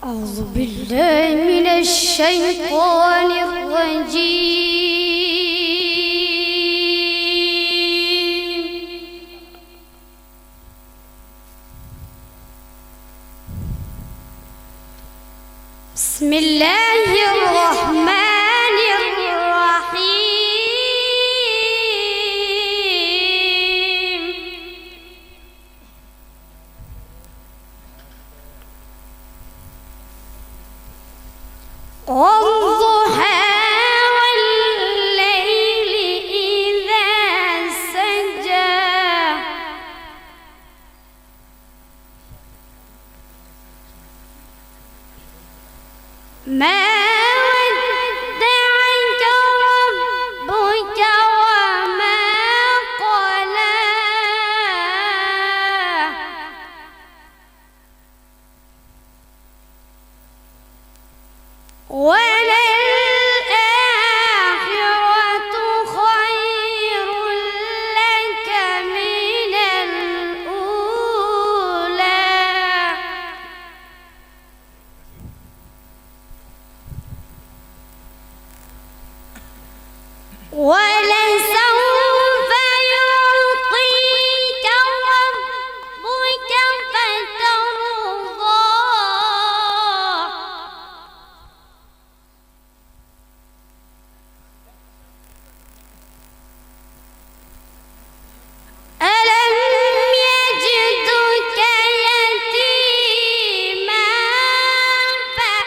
أعوذ بالله من الشيطان الرجيم. بسم الله الرحمن الرحيم. والضحى والليل إذا سجى ما ودعك ربك وما قلى وللآخرة خير لك من الأولى ولسوف يعطيك ربك فترضى ألم يجدك يتيما فآوى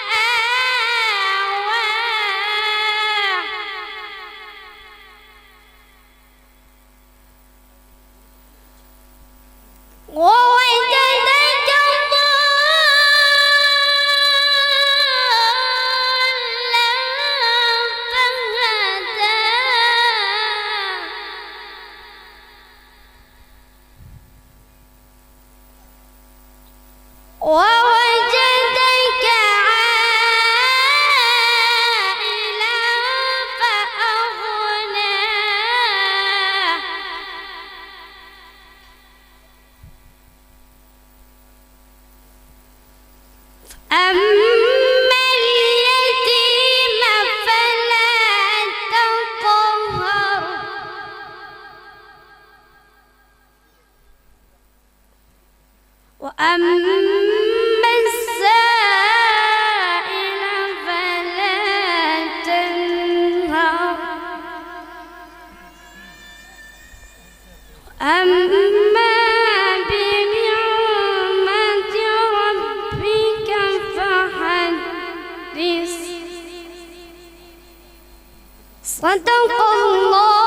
ووجدك ضالا فهدى ووجدك عائلا فأغنى أما اليتيم فلا تقهر وأما السائل فلا تنهر أما بنعمة ربك فحدث. صدق الله.